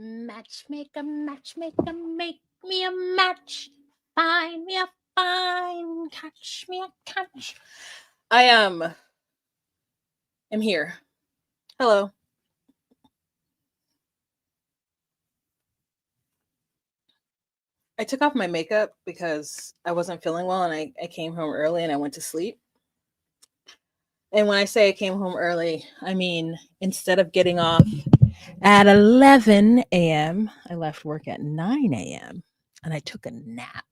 Matchmaker, matchmaker, make me a match. Find me a fine, catch me a catch. I am here. Hello. I took off my makeup because I wasn't feeling well and I came home early and I went to sleep. And when I say I came home early, I mean instead of getting off at 11 a.m., I left work at 9 a.m. and I took a nap.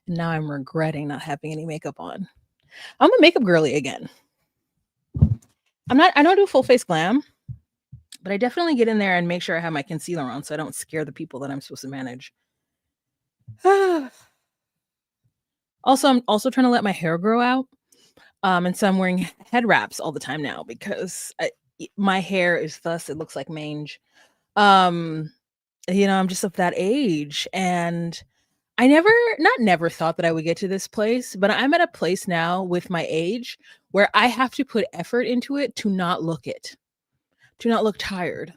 And now I'm regretting not having any makeup on. I'm a makeup girly again. I don't do full face glam, but I definitely get in there and make sure I have my concealer on so I don't scare the people that I'm supposed to manage. Also, I'm also trying to let my hair grow out. And so I'm wearing head wraps all the time now because my hair is thus, it looks like mange. I'm just of that age. And I never thought that I would get to this place, but I'm at a place now with my age where I have to put effort into it to not look tired.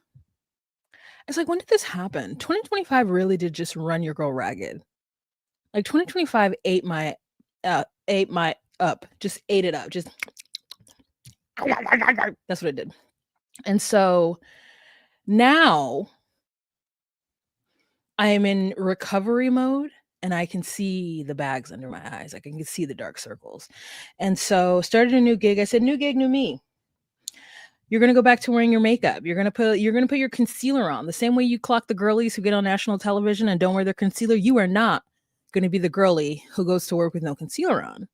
It's like, when did this happen? 2025 really did just run your girl ragged. Like 2025 ate my up, just ate it up. Just that's what it did. And so now I am in recovery mode and I can see the bags under my eyes. I can see the dark circles. And so started a new gig. I said, new gig, new me. You're going to go back to wearing your makeup. You're going to put your concealer on. The same way you clock the girlies who get on national television and don't wear their concealer, you are not going to be the girly who goes to work with no concealer on.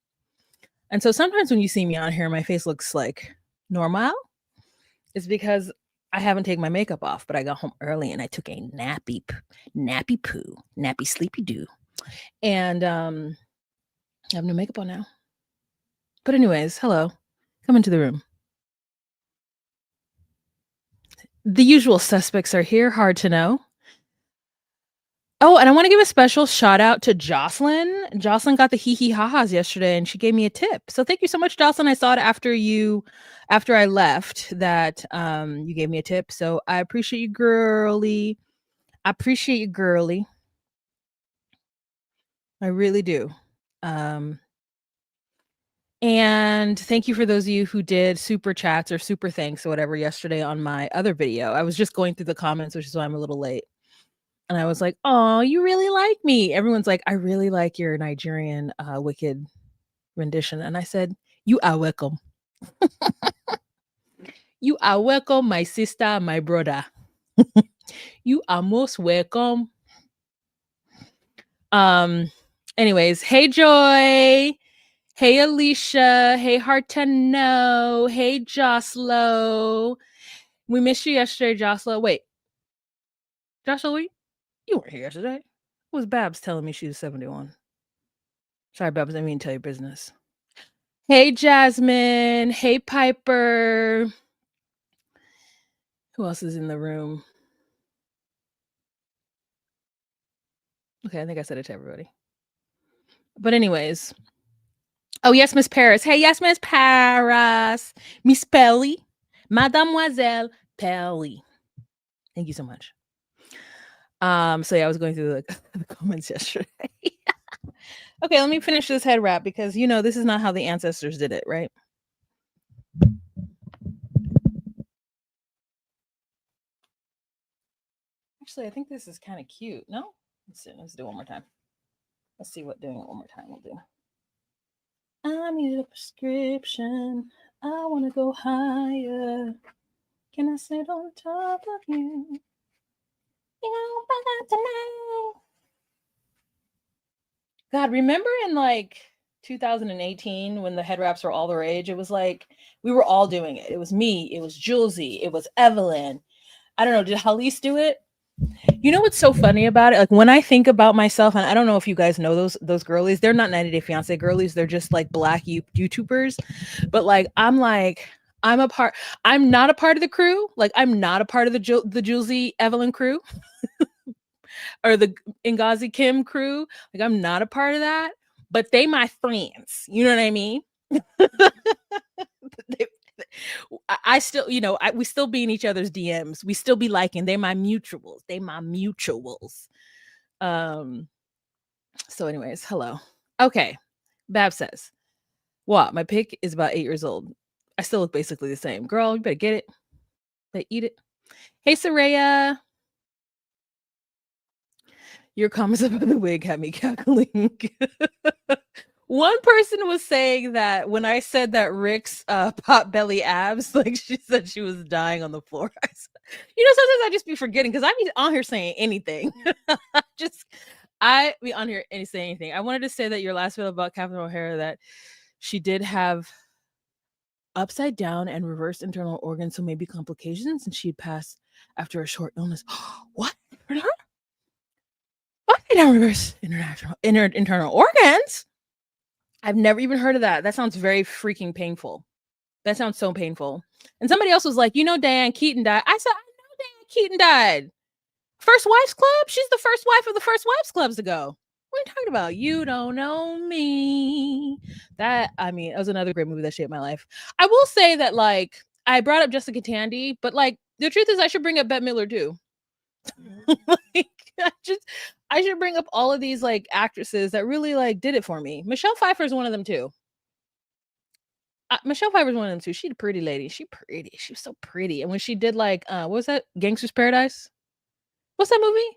And so sometimes when you see me on here, my face looks like normal. It's because I haven't taken my makeup off, but I got home early and I took a nappy sleepy doo. And I have no makeup on now. But anyways, hello. Come into the room. The usual suspects are here, hard to know. Oh, and I want to give a special shout out to Jocelyn. Jocelyn got the hee ha-has yesterday and she gave me a tip. So thank you so much, Jocelyn. I saw it after I left that you gave me a tip. So I appreciate you, girly. I really do. And thank you for those of you who did super chats or super thanks or whatever yesterday on my other video. I was just going through the comments, which is why I'm a little late. And I was like, oh, you really like me. Everyone's like, I really like your Nigerian Wicked rendition. And I said, you are welcome. You are welcome, my sister, my brother. You are most welcome. Anyways, hey, Joy. Hey, Alicia. Hey, Hard to Know. Hey, Joslo. We missed you yesterday, Joslo. Wait. Joslo, you weren't here yesterday. It was Babs telling me she was 71. Sorry, Babs, I mean tell your business. Hey, Jasmine. Hey, Piper. Who else is in the room? Okay, I think I said it to everybody. But anyways. Oh, yes, Miss Paris. Hey, yes, Miss Paris. Miss Pelly. Mademoiselle Pelly. Thank you so much. So yeah, I was going through the comments yesterday. Okay, let me finish this head wrap because this is not how the ancestors did it, right? Actually, I think this is kind of cute. No? Let's do it one more time. Let's see what doing it one more time will do. I need a prescription. I want to go higher. Can I sit on top of you? God, remember in like 2018 when the head wraps were all the rage? It was like we were all doing it. It was me. It was Julesy. It was Evelyn. I don't know. Did Halise do it? You know what's so funny about it? Like when I think about myself, and I don't know if you guys know those girlies. They're not 90 Day Fiance girlies. They're just like black YouTubers. But like I'm not a part of the crew. Like I'm not a part of the Julesy Evelyn crew. Or the Ngozi Kim crew. Like I'm not a part of that, but they my friends. You know what I mean? I still, we still be in each other's DMs. We still be liking. They my mutuals. They my mutuals. Um. So, anyways, hello. Okay. Bab says, "What? My pick is about 8 years old. I still look basically the same. Girl, you better get it. Better eat it." Hey, Soraya. Your comments about the wig had me cackling. One person was saying that when I said that Rick's pot belly abs, like she said she was dying on the floor. Sometimes I just be forgetting because I be on here saying anything. just I be on here and say anything. I wanted to say that your last video about Catherine O'Hara, that she did have upside down and reversed internal organs, so maybe complications, and she'd passed after a short illness. What? What? Down reverse internal organs? I've never even heard of that. That sounds very freaking painful. That sounds so painful. And somebody else was like, Diane Keaton died. I said, I know Diane Keaton died. First Wives Club? She's the first wife of the First Wives Clubs to go. What are you talking about? You don't know me. It was another great movie that shaped my life. I will say that, like, I brought up Jessica Tandy, but, like, the truth is I should bring up Bette Midler too. Like, I should bring up all of these, like, actresses that really, like, did it for me. Michelle Pfeiffer is one of them too. Michelle Pfeiffer is one of them too. She's a pretty lady. She pretty. She was so pretty. And when she did, like, what was that? Gangster's Paradise? What's that movie?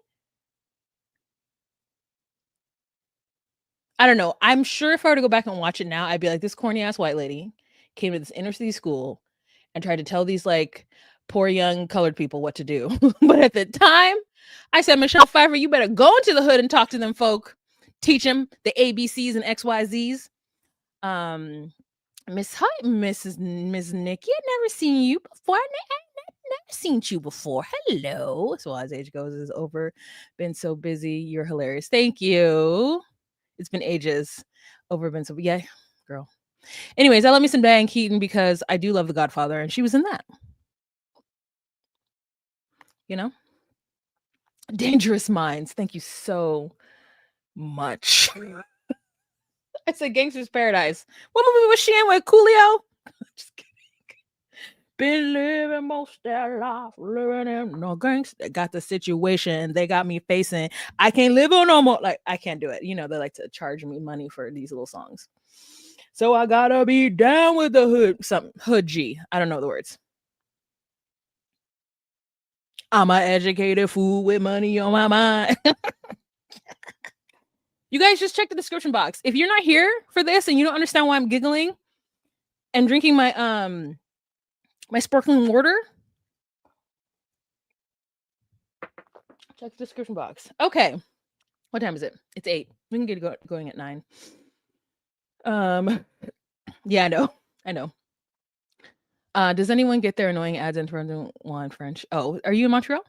I don't know. I'm sure if I were to go back and watch it now, I'd be like, this corny ass white lady came to this inner city school and tried to tell these, like, poor young colored people what to do. But at the time, I said, Michelle Pfeiffer, you better go into the hood and talk to them folk. Teach them the ABCs and XYZs. Mrs. Nikki, I've never seen you before. Never seen you before. Hello. So as age goes is over. Been so busy. You're hilarious. Thank you. It's been ages. Been so, yeah, girl. Anyways, I love me some Diane Keaton because I do love The Godfather, and she was in that. Dangerous Minds. Thank you so much. I said Gangster's Paradise. What movie was she in with Coolio? Just kidding. Been living most of their life, living in no gangster. Got the situation. They got me facing. I can't live on no more. Like, I can't do it. They like to charge me money for these little songs. So I gotta be down with the hood. Something hood G. I don't know the words. I'm an educated fool with money on my mind. You guys just check the description box. If you're not here for this and you don't understand why I'm giggling and drinking my my sparkling water, check the description box. Okay. What time is it? It's 8. We can get going at 9. Yeah, I know. Does anyone get their annoying ads in French? Oh, are you in Montreal?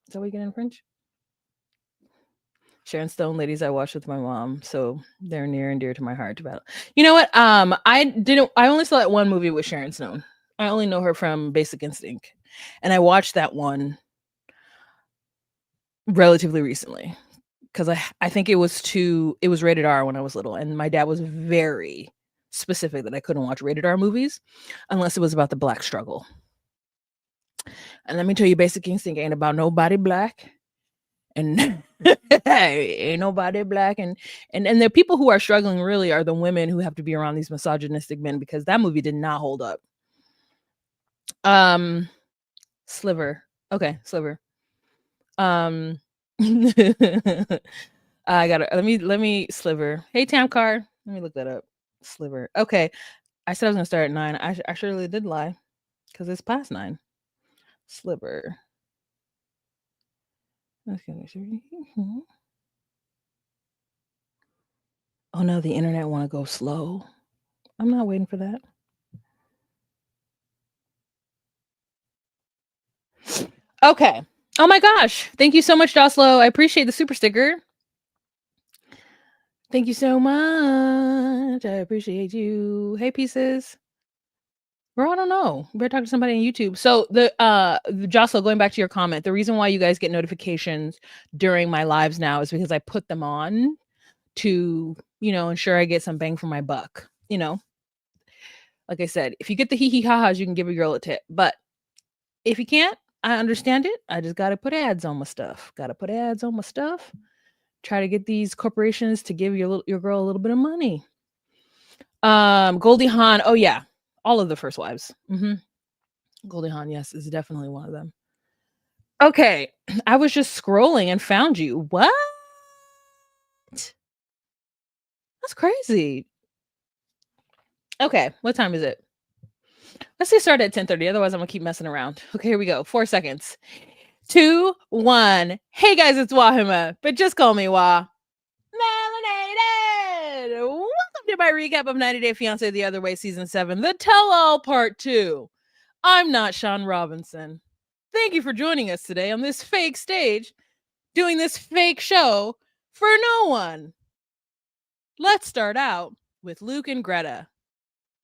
Is that what you get in French? Sharon Stone, ladies I watched with my mom, so they're near and dear to my heart. You know what? I only saw that one movie with Sharon Stone. I only know her from Basic Instinct, and I watched that one relatively recently because I think it was rated R when I was little, and my dad was very specific that I couldn't watch rated R movies unless it was about the black struggle. And let me tell you, Basic Instinct ain't about nobody black. And ain't nobody black, and the people who are struggling really are the women who have to be around these misogynistic men, because that movie did not hold up. Sliver. Okay, Sliver. I gotta let me Sliver. Hey, Tamcar, let me look that up. Sliver. Okay, I said I was gonna start at 9. I surely did lie because it's past 9. Sliver. Oh no, the internet want to go slow. I'm not waiting for that. Okay. Oh my gosh. Thank you so much, Joslo. I appreciate the super sticker. Thank you so much. I appreciate you. Hey, pieces. Bro, I don't know. You better talk to somebody on YouTube. So the Joslo, going back to your comment, the reason why you guys get notifications during my lives now is because I put them on to, ensure I get some bang for my buck. Like I said, if you get the hee hee ha ha's, you can give a girl a tip. But if you can't, I understand it. I just got to put ads on my stuff. Try to get these corporations to give your girl a little bit of money. Goldie Hawn. Oh yeah, all of the First Wives. Goldie Hawn, yes, is definitely one of them. Okay, I was just scrolling and found you. What? That's crazy. Okay, what time is it? Let's say start at 10:30. Otherwise, I'm gonna keep messing around. Okay, here we go. 4 seconds. 2, 1. Hey guys, it's Wahima, but just call me Wah. Melanated! Welcome to my recap of 90 Day Fiance The Other Way Season 7, The Tell All Part 2. I'm not Sean Robinson. Thank you for joining us today on this fake stage, doing this fake show for no one. Let's start out with Luke and Greta,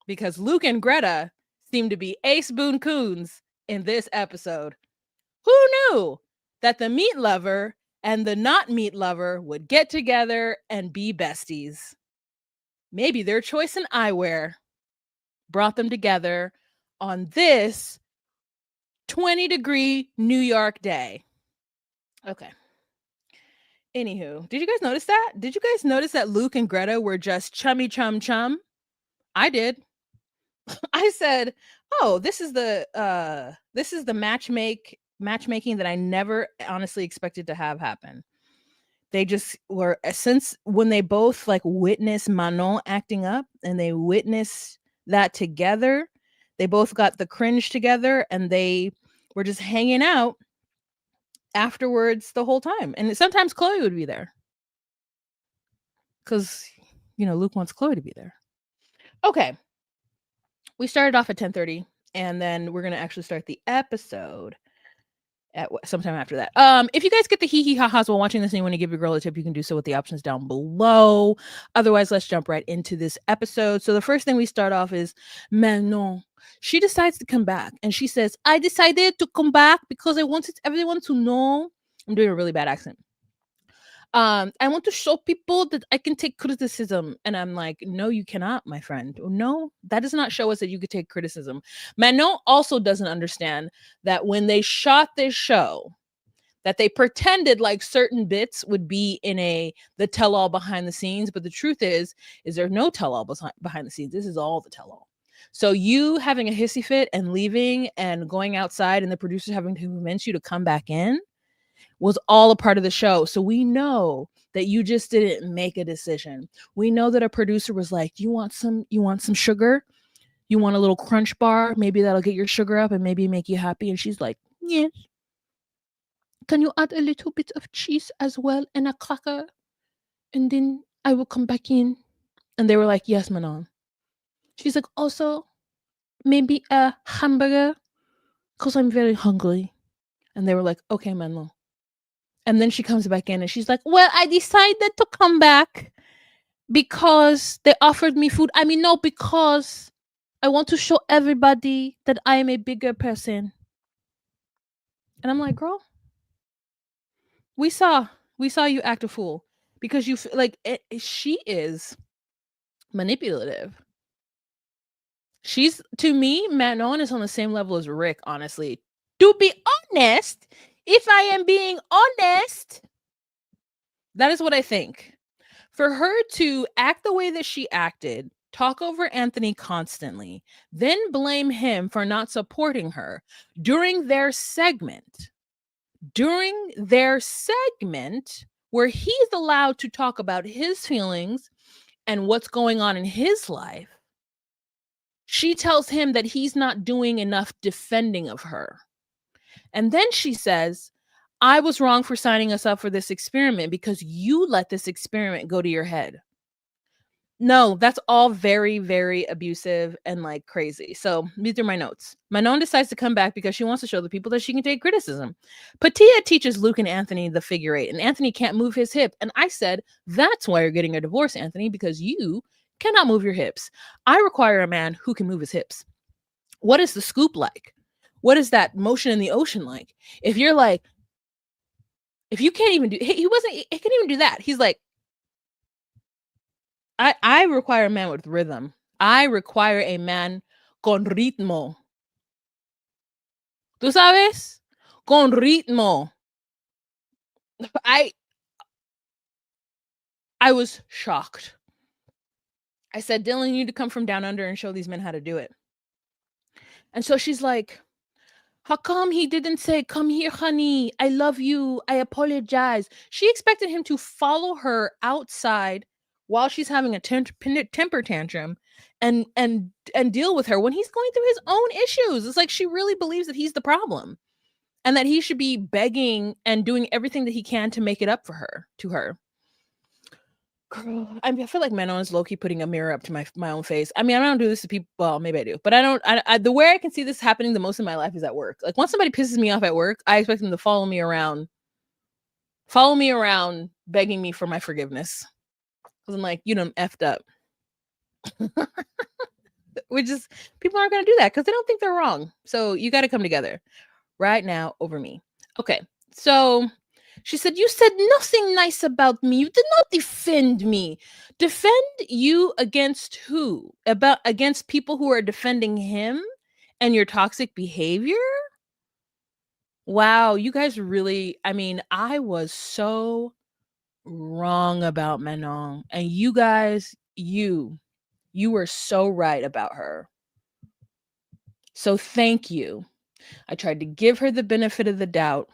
because Luke and Greta seem to be ace boon coons in this episode. Who knew that the meat lover and the not meat lover would get together and be besties? Maybe their choice in eyewear brought them together on this 20-degree New York day. Okay. Anywho, did you guys notice that? Did you guys notice that Luke and Greta were just chummy chum chum? I did. I said, "Oh, this is the matchmaking that I never honestly expected to have happen." They just were, since when they both like witnessed Manon acting up and they witnessed that together, they both got the cringe together and they were just hanging out afterwards the whole time. And sometimes Chloe would be there because, Luke wants Chloe to be there. Okay. We started off at 10:30 and then we're going to actually start the episode at sometime after that. If you guys get the hee hee ha ha's while watching this and you want to give your girl a tip, you can do so with the options down below. Otherwise, let's jump right into this episode. So the first thing we start off is Manon. She decides to come back and she says, "I decided to come back because I wanted everyone to know." I'm doing a really bad accent. "I want to show people that I can take criticism." And I'm like, "No, you cannot, my friend. No, that does not show us that you could take criticism." Manon also doesn't understand that when they shot this show, that they pretended like certain bits would be in the tell-all behind the scenes, but the truth is there's no tell-all behind the scenes. This is all the tell-all. So you having a hissy fit and leaving and going outside and the producers having to convince you to come back in was all a part of the show. So we know that you just didn't make a decision. We know that a producer was like, you want some sugar? You want a little crunch bar? Maybe that'll get your sugar up and maybe make you happy." And she's like, "Yes. Can you add a little bit of cheese as well and a cracker? And then I will come back in." And they were like, "Yes, Manon." She's like, "Also, maybe a hamburger because I'm very hungry." And they were like, "Okay, Manon." And then she comes back in and she's like, "Well, I decided to come back because they offered me food. I mean, no, because I want to show everybody that I am a bigger person." And I'm like, "Girl, we saw you act a fool because you like she is manipulative." She's, to me, Manon is on the same level as Rick, honestly. To be honest, if I am being honest, that is what I think. For her to act the way that she acted, talk over Anthony constantly, then blame him for not supporting her during their segment where he's allowed to talk about his feelings and what's going on in his life, she tells him that he's not doing enough defending of her. And then she says, "I was wrong for signing us up for this experiment because you let this experiment go to your head." No, that's all very, very abusive and like crazy. So these are my notes. Manon decides to come back because she wants to show the people that she can take criticism. Patia teaches Luke and Anthony the figure eight, and Anthony can't move his hip. And I said, "That's why you're getting a divorce, Anthony, because you cannot move your hips. I require a man who can move his hips." What is the scoop like? What is that motion in the ocean like? If you're like, if you can't even do, he couldn't even do that. He's like, I require a man with rhythm. I require a man con ritmo. ¿Tú sabes? Con ritmo. I I was shocked. I said, Dylan, you need to come from down under and show these men how to do it. And so she's like, how come he didn't say, come here, honey? I love you. I apologize. She expected him to follow her outside while she's having a temper tantrum and deal with her when he's going through his own issues. It's like she really believes that he's the problem and that he should be begging and doing everything that he can to make it up for her, to her. Girl, I feel like Manon is low-key putting a mirror up to my own face. I mean, I don't do this to people. Well, maybe I do, but I don't. The way I can see this happening the most in my life is at work. Like once somebody pisses me off at work, I expect them to follow me around, begging me for my forgiveness. Because I'm like, you know, I'm effed up. Which is people aren't going to do that because they don't think they're wrong. So you got to come together right now over me. Okay, so she said, you said nothing nice about me. You did not defend me. Defend you against who? Against people who are defending him and your toxic behavior? Wow, you guys really, I mean, I was so wrong about Manon. And you guys, you were so right about her. So thank you. I tried to give her the benefit of the doubt.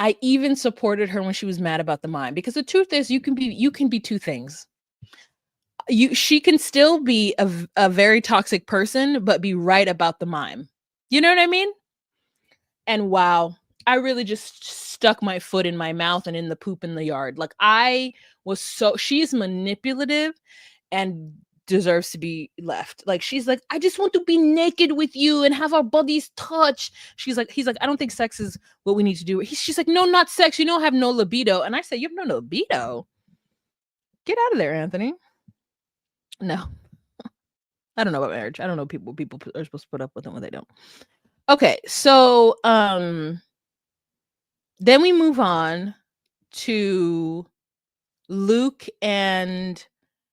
I even supported her when she was mad about the mime because the truth is you can be two things. She can still be a very toxic person but be right about the mime. You know what I mean? And wow, I really just stuck my foot in my mouth and in the poop in the yard. Like she's manipulative and deserves to be left. Like she's like, I just want to be naked with you and have our bodies touch. He's like, I don't think sex is what we need to do. She's like, no, not sex. You don't have no libido. And I say, you have no libido. Get out of there, Anthony. No. I don't know about marriage. I don't know people are supposed to put up with them when they don't. Okay, so then we move on to Luke and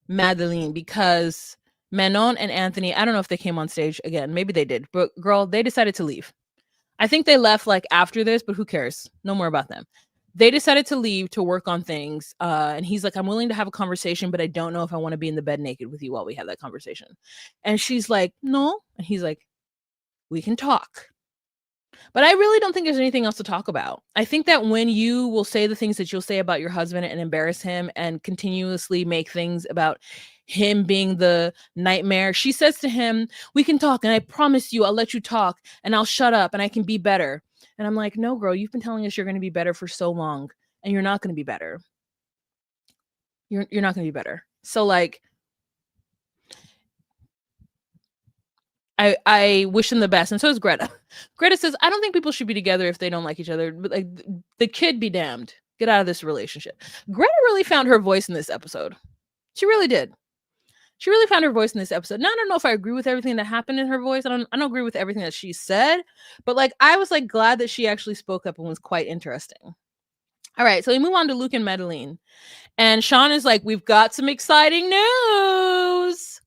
Madeline because Manon and Anthony, I don't know if they came on stage again. Maybe they did. But girl, they decided to leave. I think they left like after this, but who cares? No more about them. They decided to leave to work on things. And he's like, I'm willing to have a conversation, but I don't know if I want to be in the bed naked with you while we have that conversation. And she's like, no. And he's like, we can talk. But I really don't think there's anything else to talk about. I think that when you will say the things that you'll say about your husband and embarrass him and continuously make things about him being the nightmare, she says to him, we can talk and I promise you I'll let you talk and I'll shut up and I can be better. And I'm like, no, girl, you've been telling us you're going to be better for so long and you're not going to be better. You're not going to be better. So like, I wish them the best. And so is Greta. Greta says, I don't think people should be together if they don't like each other. But like the kid be damned. Get out of this relationship. Greta really found her voice in this episode. She really did. She really found her voice in this episode. Now, I don't know if I agree with everything that happened in her voice. I don't agree with everything that she said. But like I was like glad that she actually spoke up and was quite interesting. All right, so we move on to Luke and Madeline. And Sean is like, we've got some exciting news.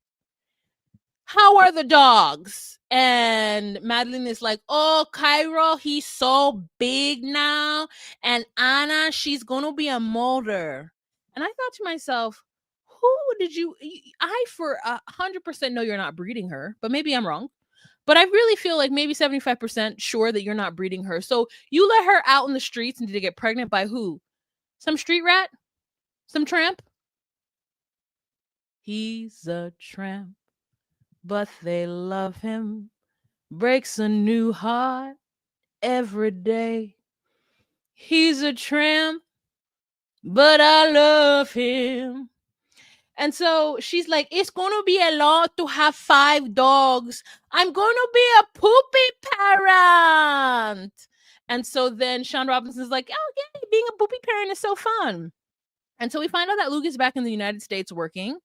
How are the dogs? And Madeline is like, oh, Cairo, he's so big now. And Anna, she's going to be a mother. And I thought to myself, who did you, I for 100% know you're not breeding her, but maybe I'm wrong. But I really feel like maybe 75% sure that you're not breeding her. So you let her out in the streets and did get pregnant by who? Some street rat? Some tramp? He's a tramp, but they love him. Breaks a new heart every day. He's a tramp, but I love him. And so she's like, it's going to be a lot to have 5 dogs. I'm going to be a poopy parent. And so then Sean Robinson's like, oh, yeah, being a poopy parent is so fun. And so we find out that Luke is back in the United States working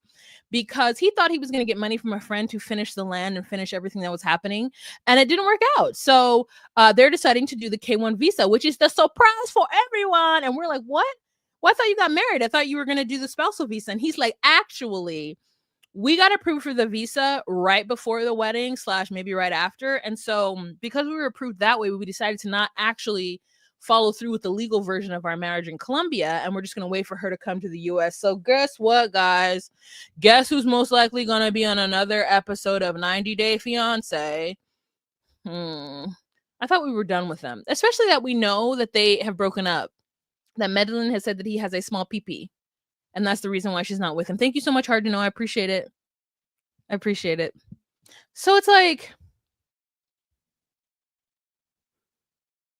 because he thought he was going to get money from a friend to finish the land and finish everything that was happening. And it didn't work out. So they're deciding to do the K1 visa, which is the surprise for everyone. And we're like, what? Well, I thought you got married. I thought you were going to do the spousal visa. And he's like, actually, we got approved for the visa right before the wedding / maybe right after. And so because we were approved that way, we decided to not actually follow through with the legal version of our marriage in Colombia, and we're just going to wait for her to come to the US. So guess what, guys? Guess who's most likely going to be on another episode of 90 Day Fiance? I thought we were done with them, especially that we know that they have broken up, that Medellin has said that he has a small pee-pee, and that's the reason why she's not with him. Thank you so much, Hard to Know. I appreciate it. I appreciate it. So it's like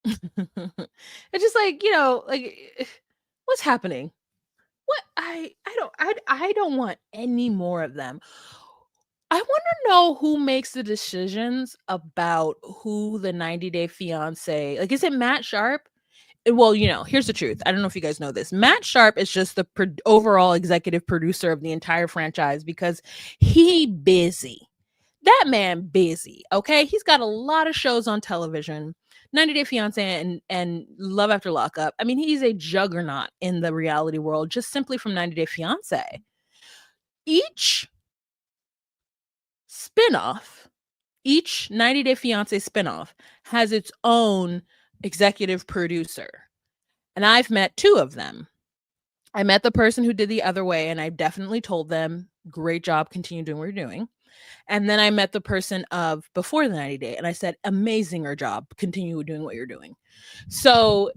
it's just like, like what's happening? What I don't want any more of them. I want to know who makes the decisions about who the 90 Day Fiance, like, is it Matt Sharp? Well, here's the truth. I don't know if you guys know this. Matt Sharp is just the overall executive producer of the entire franchise because he busy. That man busy, okay? He's got a lot of shows on television. 90 Day Fiance and Love After Lockup. I mean, he's a juggernaut in the reality world just simply from 90 Day Fiance. Each spinoff, each 90 Day Fiance spinoff has its own executive producer. And I've met two of them. I met the person who did The Other Way, and I definitely told them, great job, continue doing what you're doing. And then I met the person of Before the 90 Day, and I said, amazinger job, continue doing what you're doing. So,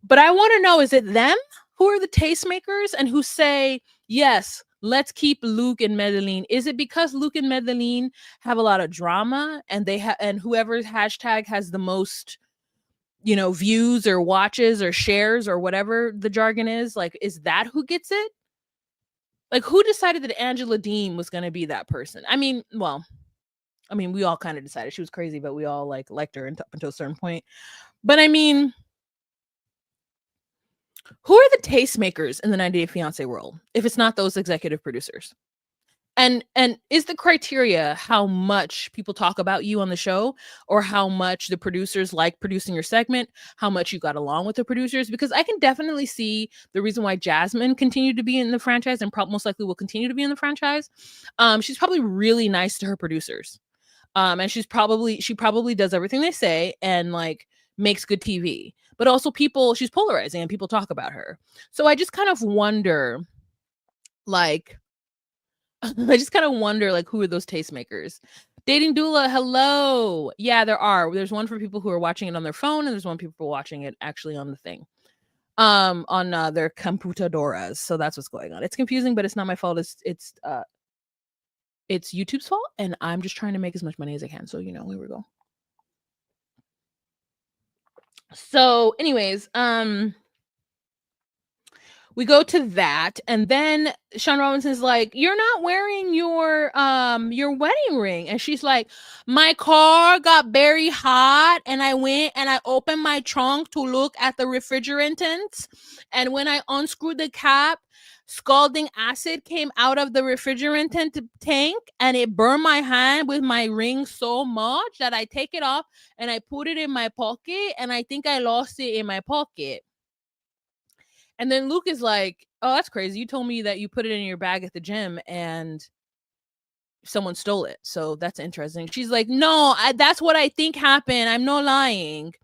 but I want to know, is it them who are the tastemakers and who say, yes, let's keep Luke and Medellin? Is it because Luke and Medellin have a lot of drama and and whoever's hashtag has the most, views or watches or shares or whatever the jargon is, like, is that who gets it? Like, who decided that Angela Dean was going to be that person? I mean, we all kind of decided she was crazy, but we all liked her up until a certain point. But I mean, who are the tastemakers in the 90 Day Fiance world if it's not those executive producers? And is the criteria how much people talk about you on the show, or how much the producers like producing your segment, how much you got along with the producers? Because I can definitely see the reason why Jasmine continued to be in the franchise and most likely will continue to be in the franchise. She's probably really nice to her producers. And she probably does everything they say and makes good TV. But also she's polarizing and people talk about her. So I just kind of wonder, who are those tastemakers? Dating doula, hello. Yeah, there are. There's one for people who are watching it on their phone, and there's one people watching it actually on the thing, on their computadoras. So that's what's going on. It's confusing, but it's not my fault. It's YouTube's fault, and I'm just trying to make as much money as I can. So here we go. So, anyways, we go to that, and then Sean Robinson's like, you're not wearing your wedding ring. And she's like, my car got very hot, and I went and I opened my trunk to look at the refrigerants. And when I unscrewed the cap, scalding acid came out of the refrigerant tank, and it burned my hand with my ring so much that I take it off and I put it in my pocket, and I think I lost it in my pocket. And then Luke is like, oh, that's crazy. You told me that you put it in your bag at the gym and someone stole it. So that's interesting. She's like, no, that's what I think happened. I'm not lying.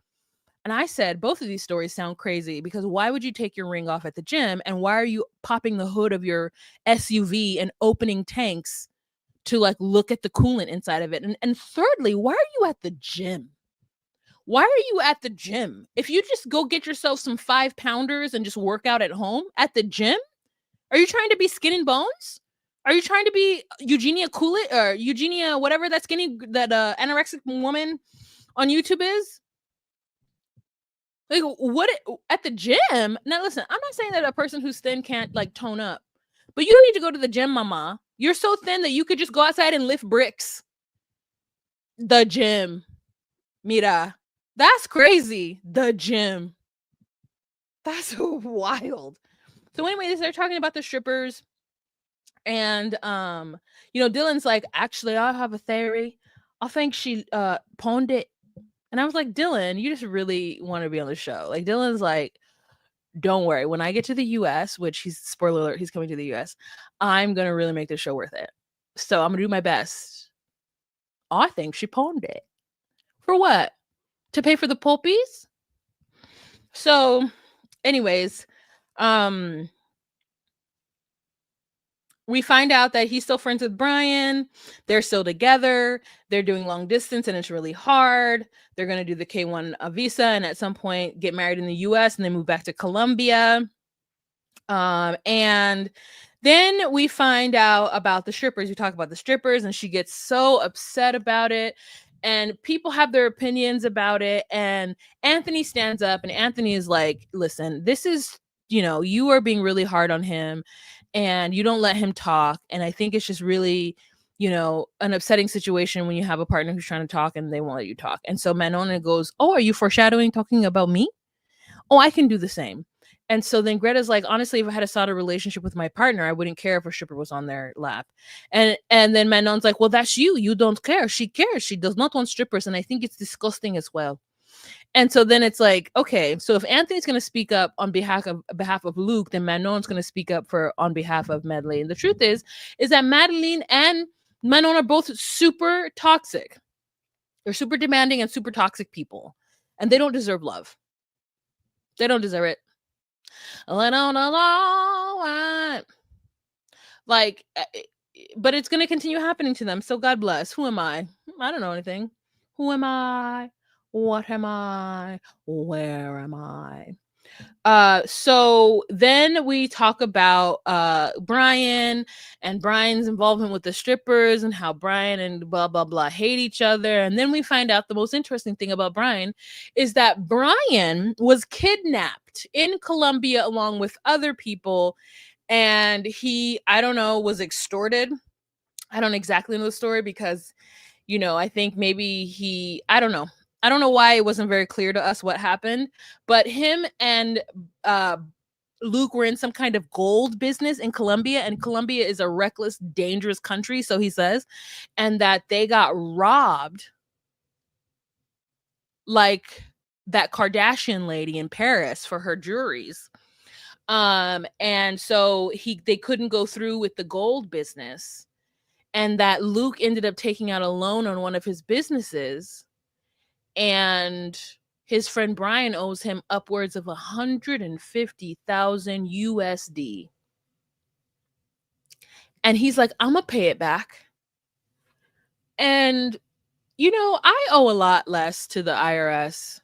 And I said, both of these stories sound crazy, because why would you take your ring off at the gym? And why are you popping the hood of your SUV and opening tanks to look at the coolant inside of it? And thirdly, why are you at the gym? Why are you at the gym? If you just go get yourself some 5-pounders and just work out at home, at the gym? Are you trying to be Skin and Bones? Are you trying to be Eugenia Coolidge, or Eugenia, whatever that anorexic woman on YouTube is? Like, what at the gym? Now listen, I'm not saying that a person who's thin can't tone up, but you don't need to go to the gym, mama. You're so thin that you could just go outside and lift bricks. The gym. Mira. That's crazy. The gym. That's wild. So anyway, they're talking about the strippers. And Dylan's like, actually, I have a theory. I think she pawned it. And I was like, Dylan, you just really want to be on the show. Dylan's like, don't worry. When I get to the US, which spoiler alert, he's coming to the US, I'm gonna really make this show worth it. So I'm gonna do my best. I think she pawned it. For what? To pay for the pulpies? So, anyways, um, we find out that he's still friends with Brian. They're still together. They're doing long distance and it's really hard. They're going to do the K1 visa and at some point get married in the US and then move back to Colombia. And then we find out about the strippers. We talk about the strippers and she gets so upset about it. And people have their opinions about it. And Anthony stands up and Anthony is like, listen, this is, you are being really hard on him and you don't let him talk. And I think it's just really, an upsetting situation when you have a partner who's trying to talk and they won't let you talk. And so Manona goes, oh, are you foreshadowing talking about me? Oh, I can do the same. And so then Greta's like, honestly, if I had a solid relationship with my partner, I wouldn't care if a stripper was on their lap. And then Manon's like, well, that's you. You don't care. She cares. She does not want strippers. And I think it's disgusting as well. And so then it's like, okay, so if Anthony's going to speak up on behalf of Luke, then Manon's going to speak up on behalf of Madeline. The truth is that Madeline and Manon are both super toxic. They're super demanding and super toxic people. And they don't deserve love. They don't deserve it. Like, but it's going to continue happening to them. So God bless. Who am I? I don't know anything. Who am I? What am I? Where am I? So then we talk about Brian and Brian's involvement with the strippers and how Brian and blah blah blah hate each other. And then we find out the most interesting thing about Brian is that Brian was kidnapped in Colombia along with other people, and he, I don't know, was extorted. I don't exactly know the story because, I think maybe I don't know. I don't know why it wasn't very clear to us what happened, but him and Luke were in some kind of gold business in Colombia, and Colombia is a reckless, dangerous country, so he says, and that they got robbed like that Kardashian lady in Paris for her jewelries. And so they couldn't go through with the gold business, and that Luke ended up taking out a loan on one of his businesses. And his friend Brian owes him upwards of 150,000 USD. And he's like, I'm going to pay it back. And, I owe a lot less to the IRS.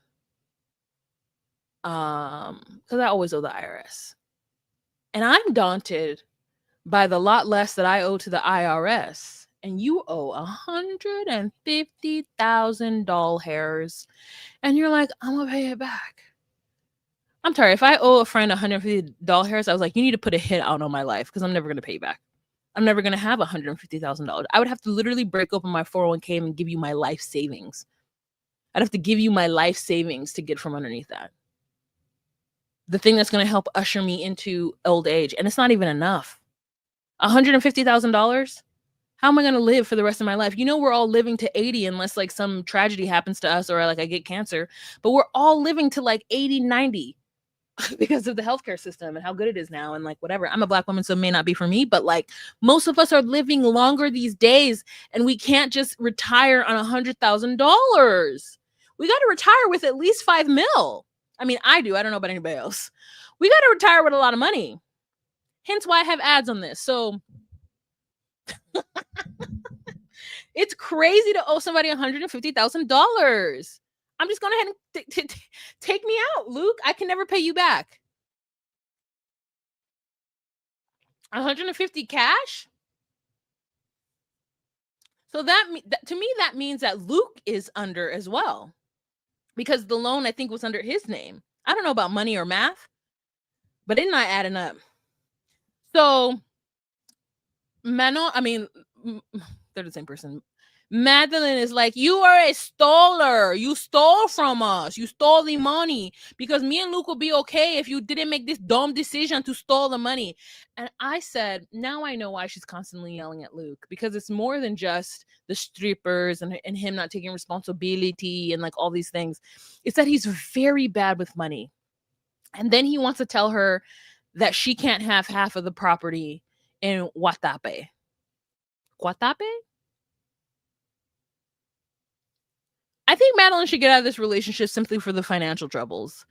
Because I always owe the IRS. And I'm daunted by the lot less that I owe to the IRS. And you owe 150,000 doll hairs. And you're like, I'm going to pay it back. I'm sorry. If I owe a friend 150 doll hairs, I was like, you need to put a hit out on my life because I'm never going to pay you back. I'm never going to have $150,000. I would have to literally break open my 401k and give you my life savings. I'd have to give you my life savings to get from underneath that. The thing that's going to help usher me into old age. And it's not even enough. $150,000? How am I going to live for the rest of my life? We're all living to 80 unless like some tragedy happens to us or like I get cancer. But we're all living to like 80, 90 because of the healthcare system and how good it is now and like whatever. I'm a Black woman, so it may not be for me, but like most of us are living longer these days and we can't just retire on $100,000. We got to retire with at least 5 mil. I mean, I do. I don't know about anybody else. We got to retire with a lot of money. Hence why I have ads on this. So it's crazy to owe somebody $150,000. I'm just going to ahead and take me out, Luke. I can never pay you back. 150 cash? So to me, that means that Luke is under as well. Because the loan, I think, was under his name. I don't know about money or math, but it's not adding up. So, Manon, I mean, they're the same person. Madeline is like, you are a stoler. You stole from us. You stole the money because me and Luke will be okay if you didn't make this dumb decision to steal the money. And I said, now I know why she's constantly yelling at Luke, because it's more than just the strippers and him not taking responsibility and like all these things. It's that he's very bad with money. And then he wants to tell her that she can't have half of the property in Watape. Guatape? I think Madeline should get out of this relationship simply for the financial troubles.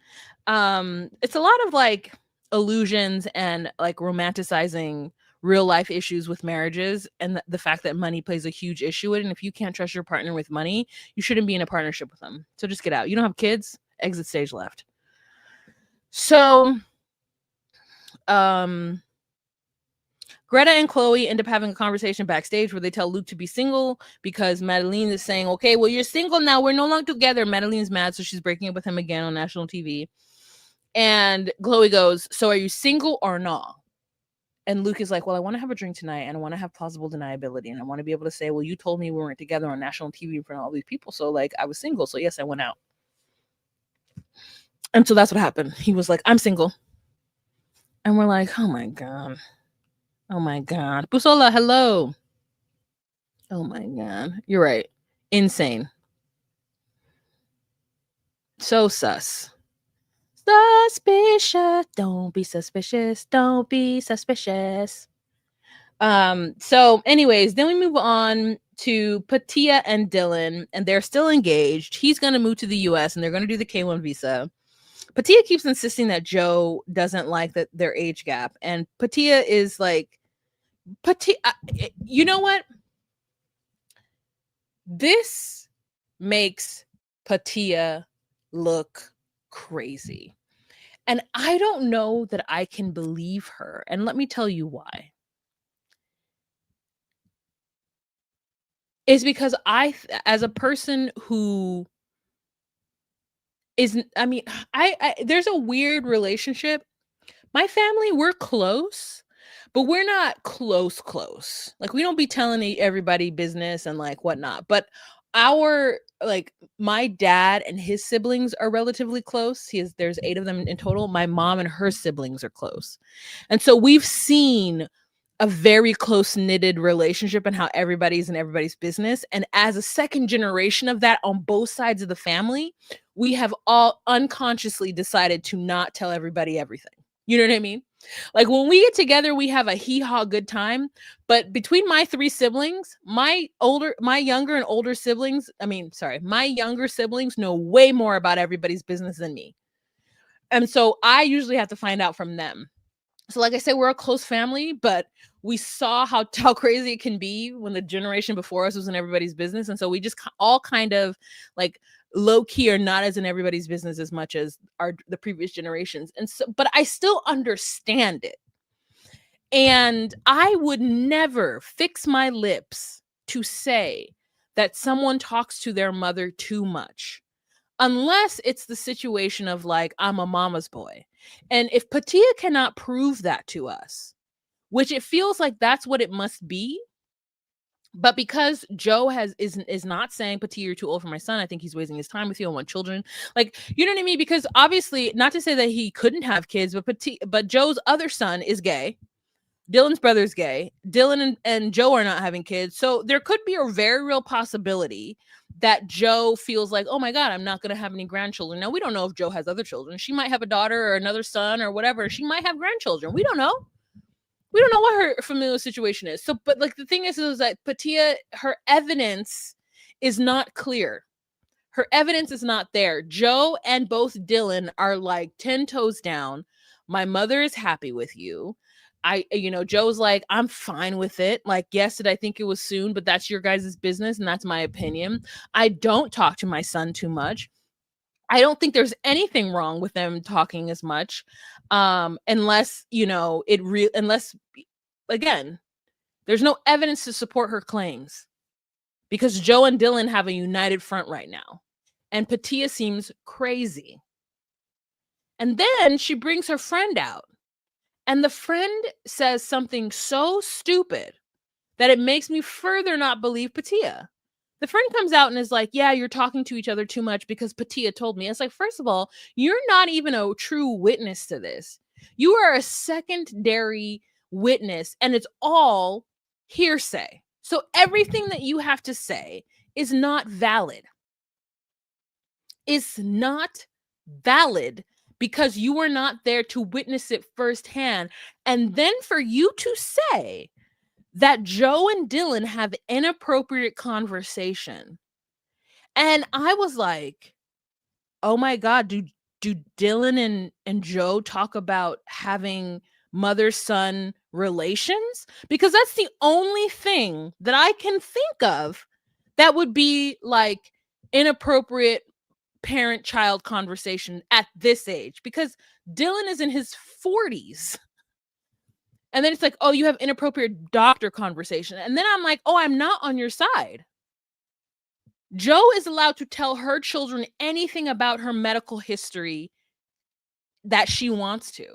It's a lot of like illusions and like romanticizing real life issues with marriages and the fact that money plays a huge issue in it. And if you can't trust your partner with money, you shouldn't be in a partnership with them. So just get out. You don't have kids, exit stage left. So Greta and Chloe end up having a conversation backstage where they tell Luke to be single because Madeline is saying, okay, well, you're single now. We're no longer together. Madeline's mad, so she's breaking up with him again on national TV. And Chloe goes, so are you single or not? And Luke is like, well, I want to have a drink tonight and I want to have plausible deniability. And I want to be able to say, well, you told me we weren't together on national TV in front of all these people. So like I was single. So yes, I went out. And so that's what happened. He was like, I'm single. And we're like, oh my God. Oh my God. Busola, hello. Oh my God. You're right. Insane. So sus. Suspicious. Don't be suspicious. Don't be suspicious. So anyways, then we move on to Patia and Dylan, and they're still engaged. He's going to move to the US and they're going to do the K1 visa. Patia keeps insisting that Joe doesn't like that their age gap. And Patia is like, you know what? This makes Patia look crazy. And I don't know that I can believe her. And let me tell you why. Is because as a person who is, I mean, I there's a weird relationship. My family, we're close, but we're not close. Like we don't be telling everybody business and like whatnot. But my dad and his siblings are relatively close. There's 8 of them in total. My mom and her siblings are close. And so we've seen a very close knitted relationship and how everybody's in everybody's business. And as a second generation of that on both sides of the family, we have all unconsciously decided to not tell everybody everything. You know what I mean? Like when we get together, we have a hee-haw good time. But between my 3 siblings, my younger and older siblings, my younger siblings know way more about everybody's business than me. And so I usually have to find out from them. So like I said, we're a close family, but we saw how crazy it can be when the generation before us was in everybody's business. And so we just all kind of like low key are not as in everybody's business as much as the previous generations. And so, but I still understand it. And I would never fix my lips to say that someone talks to their mother too much. Unless it's the situation of like, I'm a mama's boy. And if Patia cannot prove that to us, which it feels like that's what it must be, but because Joe is not saying, Patia, you're too old for my son, I think he's wasting his time with you, I want children. Like, you know what I mean? Because obviously, not to say that he couldn't have kids, but Joe's other son is gay. Dylan's brother's gay. Dylan and Joe are not having kids. So there could be a very real possibility that Joe feels like, oh my God, I'm not going to have any grandchildren. Now, we don't know if Joe has other children. She might have a daughter or another son or whatever. She might have grandchildren. We don't know. We don't know what her familial situation is. So, but like the thing is that Patia, her evidence is not clear. Her evidence is not there. Joe and both Dylan are like 10 toes down. My mother is happy with you. Joe's like, I'm fine with it. Like, yes, did I think it was soon, but that's your guys' business. And that's my opinion. I don't talk to my son too much. I don't think there's anything wrong with them talking as much. Unless, again, there's no evidence to support her claims because Joe and Dylan have a united front right now. And Patia seems crazy. And then she brings her friend out. And the friend says something so stupid that it makes me further not believe Patia. The friend comes out and is like, yeah, you're talking to each other too much because Patia told me. It's like, first of all, you're not even a true witness to this. You are a secondary witness and it's all hearsay. So everything that you have to say is not valid. It's not valid because you were not there to witness it firsthand. And then for you to say that Joe and Dylan have inappropriate conversation. And I was like, "Oh my god, do Dylan and Joe talk about having mother-son relations?" Because that's the only thing that I can think of that would be like inappropriate parent-child conversation at this age, because Dylan is in his 40s. And then it's like, "Oh, you have inappropriate doctor conversation." And then I'm like, "Oh, I'm not on your side." Joe is allowed to tell her children anything about her medical history that she wants to.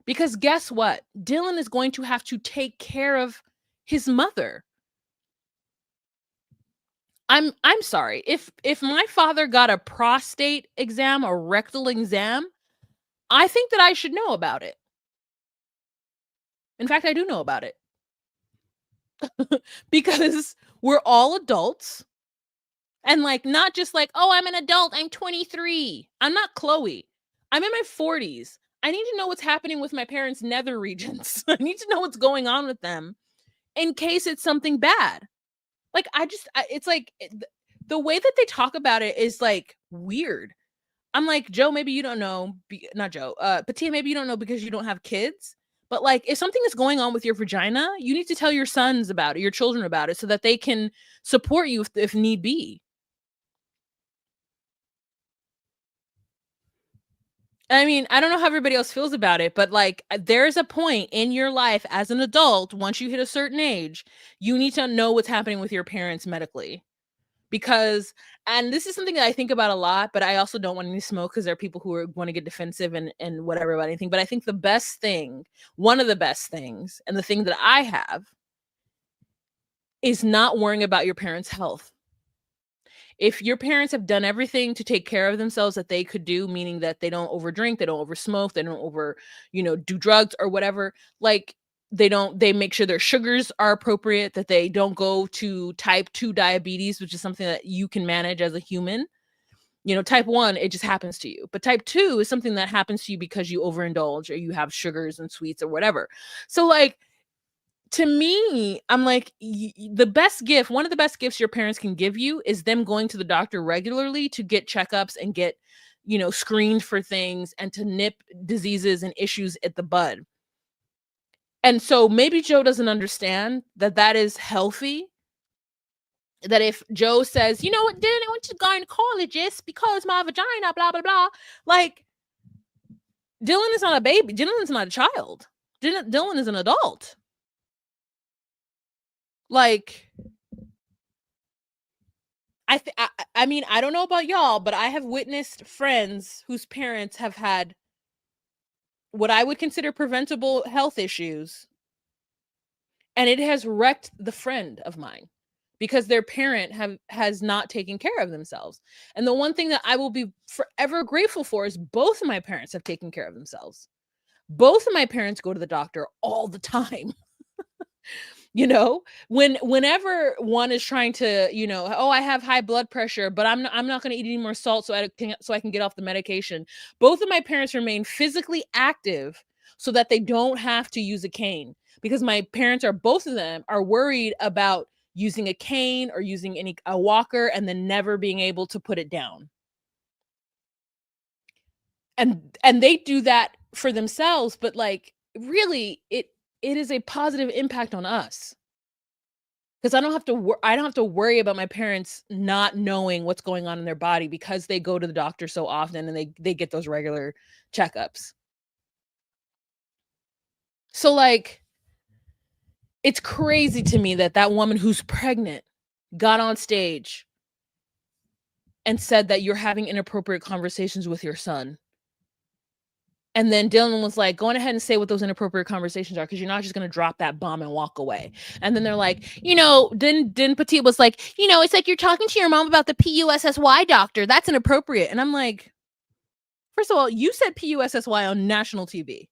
Because guess what? Dylan is going to have to take care of his mother. I'm sorry. If my father got a prostate exam, a rectal exam, I think that I should know about it. In fact, I do know about it. Because we're all adults. And like, not just like, "Oh, I'm an adult. I'm 23." I'm not Chloe. I'm in my 40s. I need to know what's happening with my parents' nether regions. I need to know what's going on with them in case it's something bad. Like, it's like the way that they talk about it is like weird. I'm like, "Joe, maybe you don't know, not Joe, Patia, maybe you don't know because you don't have kids. But like, if something is going on with your vagina, you need to tell your sons about it, your children about it, so that they can support you if need be." I mean, I don't know how everybody else feels about it, but like, there's a point in your life as an adult, once you hit a certain age, you need to know what's happening with your parents medically. Because, and this is something that I think about a lot, but I also don't want any smoke because there are people who are want to get defensive and whatever about anything. But I think the best thing, one of the best things, and the thing that I have is not worrying about your parents' health. If your parents have done everything to take care of themselves that they could do, meaning that they don't overdrink, they don't over smoke, they don't over, do drugs or whatever, like they make sure their sugars are appropriate, that they don't go to type 2 diabetes, which is something that you can manage as a human. Type 1, it just happens to you. But type 2 is something that happens to you because you overindulge or you have sugars and sweets or whatever. So like, to me, I'm like, the best gift, one of the best gifts your parents can give you is them going to the doctor regularly to get checkups and get, screened for things and to nip diseases and issues at the bud. And so maybe Joe doesn't understand that that is healthy. That if Joe says, "You know what, Dylan, I went to the gynecologist because my vagina, blah, blah, blah," like, Dylan is not a baby. Dylan is not a child. Dylan is an adult. Like, I mean, I don't know about y'all, but I have witnessed friends whose parents have had what I would consider preventable health issues, and it has wrecked the friend of mine because their parent has not taken care of themselves. And the one thing that I will be forever grateful for is both of my parents have taken care of themselves. Both of my parents go to the doctor all the time. Whenever one is trying to, "Oh, I have high blood pressure, but I'm not going to eat any more salt so I can get off the medication." Both of my parents remain physically active so that they don't have to use a cane, because my parents are, both of them are worried about using a cane or using a walker and then never being able to put it down. And they do that for themselves, but like, really, it is a positive impact on us. 'Cause I don't have to worry about my parents not knowing what's going on in their body because they go to the doctor so often and they get those regular checkups. So, like, it's crazy to me that that woman who's pregnant got on stage and said that you're having inappropriate conversations with your son. And then Dylan was like, "Go on ahead and say what those inappropriate conversations are, because you're not just gonna drop that bomb and walk away." And then they're like, then Petit was like, "It's like you're talking to your mom about the PUSSY doctor. That's inappropriate." And I'm like, first of all, you said PUSSY on national TV.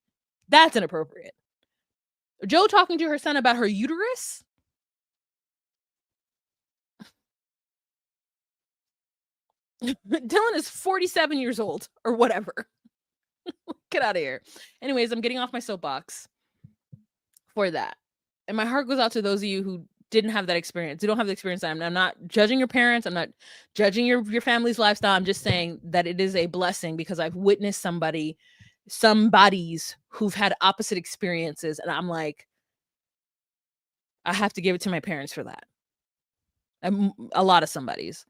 That's inappropriate. Joe talking to her son about her uterus? Dylan is 47 years old or whatever. Get out of here. Anyways, I'm getting off my soapbox for that. And my heart goes out to those of you who didn't have that experience. You don't have the experience. I'm not judging your parents. I'm not judging your family's lifestyle. I'm just saying that it is a blessing because I've witnessed somebody's who've had opposite experiences. And I'm like, I have to give it to my parents for that. A lot of somebody's.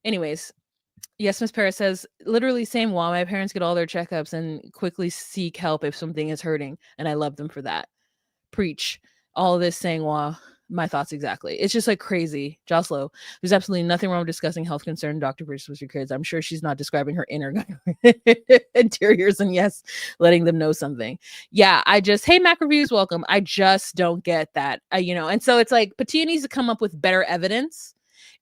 Anyways, yes, Miss Paris says, literally same while my parents get all their checkups and quickly seek help if something is hurting. And I love them for that. Preach. All of this saying, wow, my thoughts exactly. It's just like crazy. Joslo, there's absolutely nothing wrong with discussing health concern doctor versus with your kids. I'm sure she's not describing her inner interiors and yes, letting them know something. Yeah, hey, Mac Reviews, welcome. I just don't get that. And so it's like Patia needs to come up with better evidence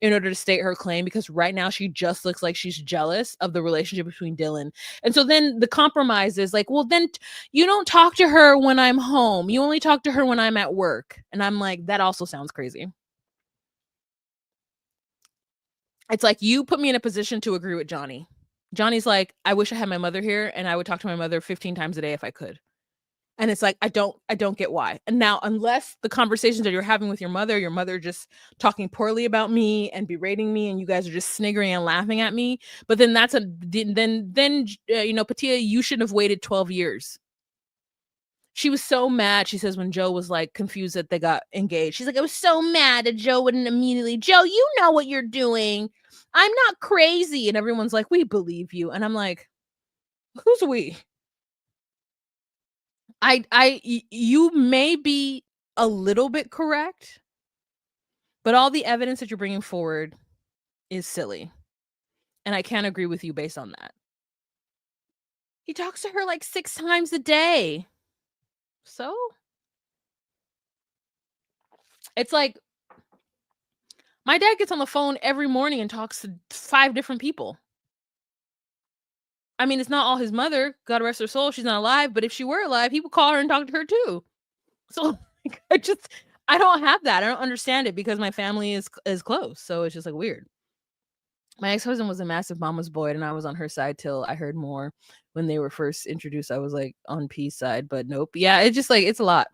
in order to state her claim, because right now she just looks like she's jealous of the relationship between Dylan. And so then the compromise is like, well, then you don't talk to her when I'm home. You only talk to her when I'm at work. And I'm like, that also sounds crazy. It's like, you put me in a position to agree with Johnny. Johnny's like, I wish I had my mother here and I would talk to my mother 15 times a day if I could. And it's like, I don't get why. And now, unless the conversations that you're having with your mother just talking poorly about me and berating me, and you guys are just sniggering and laughing at me. But then Patia, you should have waited 12 years. She was so mad. She says when Joe was like confused that they got engaged, she's like, I was so mad that Joe wouldn't immediately, Joe, you know what you're doing. I'm not crazy. And everyone's like, we believe you. And I'm like, who's we? You may be a little bit correct, but all the evidence that you're bringing forward is silly. And I can't agree with you based on that. He talks to her like 6 times a day. So it's like, my dad gets on the phone every morning and talks to 5 different people. I mean, it's not all his mother. God rest her soul. She's not alive. But if she were alive, he would call her and talk to her too. So I don't have that. I don't understand it because my family is close. So it's just like weird. My ex-husband was a massive mama's boy, and I was on her side till I heard more. When they were first introduced, I was like on P's side, but nope. Yeah, it's just like, it's a lot.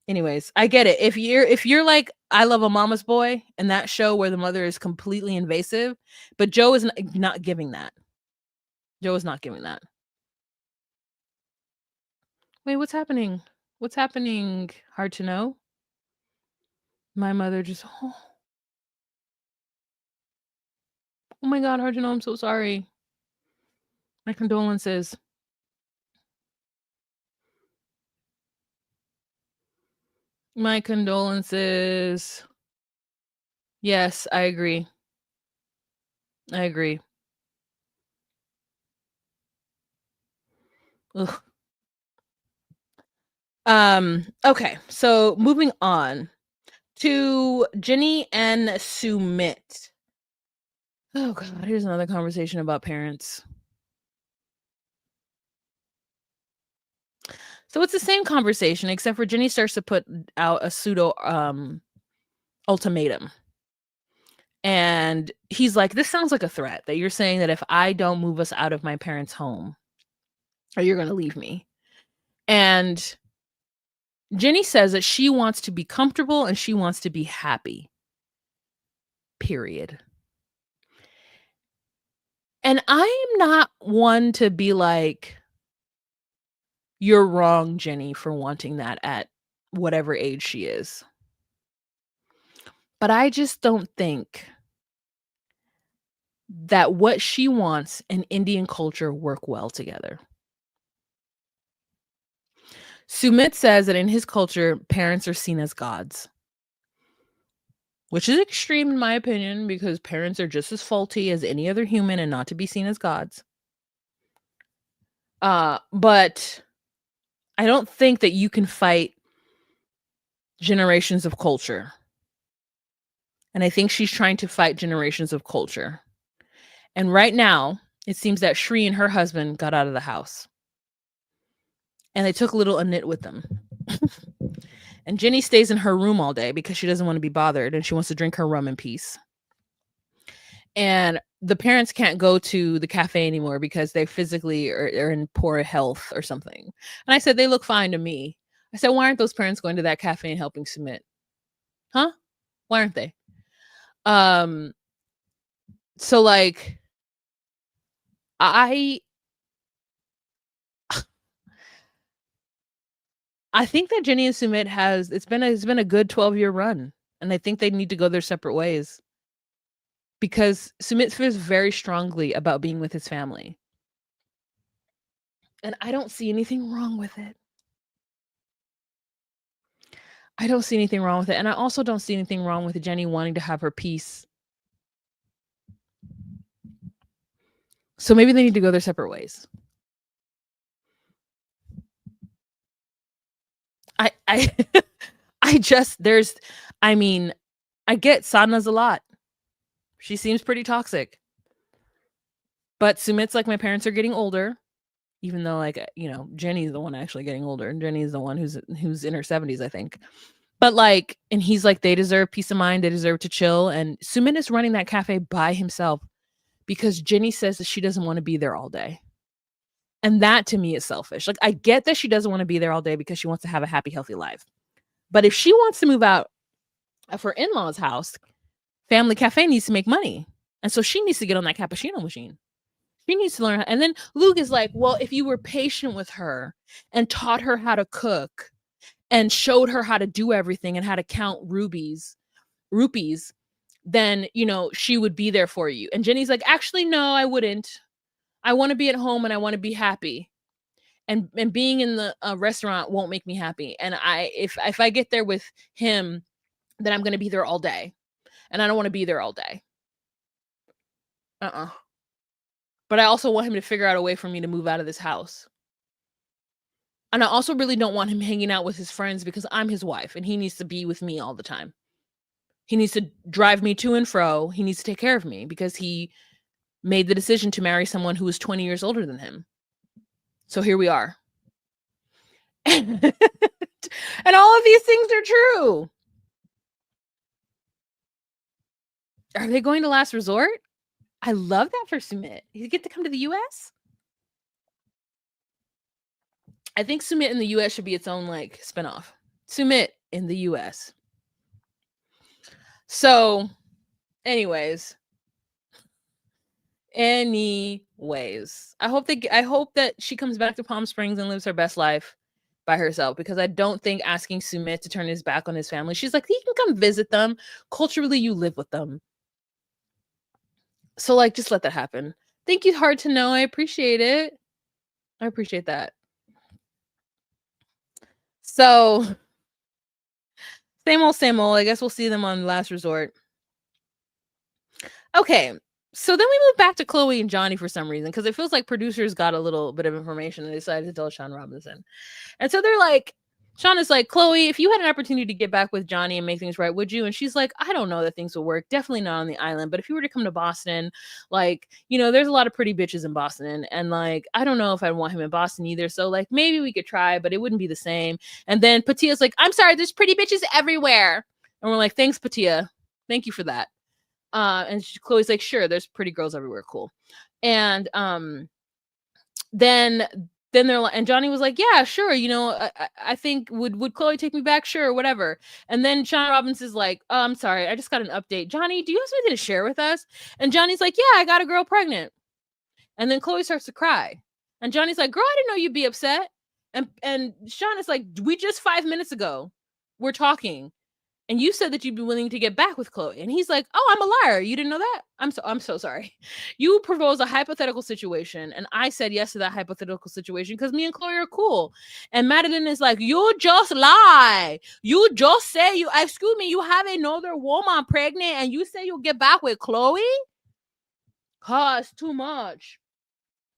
Anyways, I get it. If you're like, I love a mama's boy, and that show where the mother is completely invasive, but Joe is not giving that. Joe is not giving that. Wait, what's happening? What's happening? Hard to know. My mother just, oh my God, hard to know. I'm so sorry. My condolences. My condolences. Yes, I agree. I agree. Ugh. Okay, so moving on to Jenny and Sumit. Oh God, here's another conversation about parents. So it's the same conversation, except for Jenny starts to put out a pseudo ultimatum. And he's like, this sounds like a threat that you're saying that if I don't move us out of my parents' home, or you're going to leave me. And Jenny says that she wants to be comfortable and she wants to be happy. Period. And I am not one to be like, you're wrong, Jenny, for wanting that at whatever age she is. But I just don't think that what she wants and Indian culture work well together. Sumit says that in his culture, parents are seen as gods, which is extreme in my opinion, because parents are just as faulty as any other human and not to be seen as gods. But I don't think that you can fight generations of culture. And I think she's trying to fight generations of culture. And right now, it seems that Shri and her husband got out of the house. And they took little Anit with them. And Jenny stays in her room all day because she doesn't want to be bothered and she wants to drink her rum in peace. And the parents can't go to the cafe anymore because they physically are in poor health or something. And I said, they look fine to me. I said, why aren't those parents going to that cafe and helping Sumit? Huh? Why aren't they? So like I think that Jenny and Sumit it's been a good 12-year run, and I think they need to go their separate ways. Because Sumit feels very strongly about being with his family. And I don't see anything wrong with it. I don't see anything wrong with it. And I also don't see anything wrong with Jenny wanting to have her peace. So maybe they need to go their separate ways. I I just I get Sadhna's a lot. She seems pretty toxic. But Sumit's like, my parents are getting older, even though like, Jenny's the one actually getting older, and Jenny's the one who's in her 70s, I think. But like, and he's like, they deserve peace of mind, they deserve to chill. And Sumit is running that cafe by himself because Jenny says that she doesn't want to be there all day. And that to me is selfish. Like, I get that she doesn't want to be there all day because she wants to have a happy, healthy life. But if she wants to move out of her in-laws' house, Family Cafe needs to make money. And so she needs to get on that cappuccino machine. She needs to learn. And then Luke is like, well, if you were patient with her and taught her how to cook and showed her how to do everything and how to count rupees, then, she would be there for you. And Jenny's like, actually, no, I wouldn't. I want to be at home and I want to be happy. And being in the restaurant won't make me happy. And if I get there with him, then I'm going to be there all day. And I don't want to be there all day. But I also want him to figure out a way for me to move out of this house. And I also really don't want him hanging out with his friends because I'm his wife and he needs to be with me all the time. He needs to drive me to and fro. He needs to take care of me because he made the decision to marry someone who was 20 years older than him. So here we are. And all of these things are true. Are they going to Last Resort? I love that for Sumit. You get to come to the US? I think Sumit in the US should be its own like spinoff. Sumit in the US. So, anyways, I hope that she comes back to Palm Springs and lives her best life by herself, because I don't think asking Sumit to turn his back on his family. She's like, he can come visit them. Culturally, you live with them. So like, just let that happen. Thank you, Hard to Know. I appreciate it. I appreciate that. So same old. I guess we'll see them on Last Resort. Okay. So then we move back to Chloe and Johnny for some reason, because it feels like producers got a little bit of information and they decided to tell Sean Robinson. And so they're like, Sean is like, Chloe, if you had an opportunity to get back with Johnny and make things right, would you? And she's like, I don't know that things will work. Definitely not on the island. But if you were to come to Boston, like, there's a lot of pretty bitches in Boston. And like, I don't know if I'd want him in Boston either. So like, maybe we could try, but it wouldn't be the same. And then Patia's like, I'm sorry, there's pretty bitches everywhere. And we're like, thanks, Patia. Thank you for that. And Chloe's like, sure, there's pretty girls everywhere. Cool. And then they're like, and Johnny was like, yeah, sure. I think would Chloe take me back? Sure, whatever. And then Sean Robinson's like, oh, I'm sorry, I just got an update. Johnny, do you have something to share with us? And Johnny's like, yeah, I got a girl pregnant. And then Chloe starts to cry. And Johnny's like, girl, I didn't know you'd be upset. And Sean is like, we just 5 minutes ago we're talking. And you said that you'd be willing to get back with Chloe. And he's like, oh, I'm a liar. You didn't know that? I'm so sorry. You proposed a hypothetical situation. And I said yes to that hypothetical situation because me and Chloe are cool. And Madeline is like, you just lie. You just say excuse me, you have another woman pregnant and you say you'll get back with Chloe? It's too much.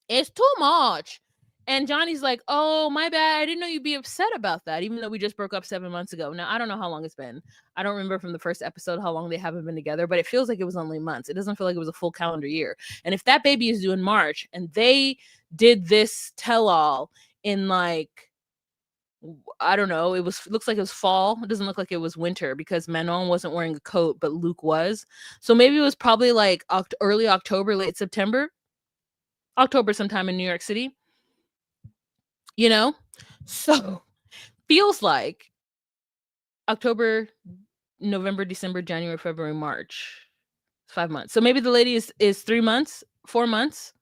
It's too much. And Johnny's like, oh, my bad. I didn't know you'd be upset about that, even though we just broke up 7 months ago. Now, I don't know how long it's been. I don't remember from the first episode how long they haven't been together, but it feels like it was only months. It doesn't feel like it was a full calendar year. And if that baby is due in March and they did this tell-all in like, I don't know, looks like it was fall. It doesn't look like it was winter because Manon wasn't wearing a coat, but Luke was. So maybe it was probably like early October, late September. October sometime in New York City. So feels like October, November, December, January, February, March. 5 months. So maybe the lady is 3 months, 4 months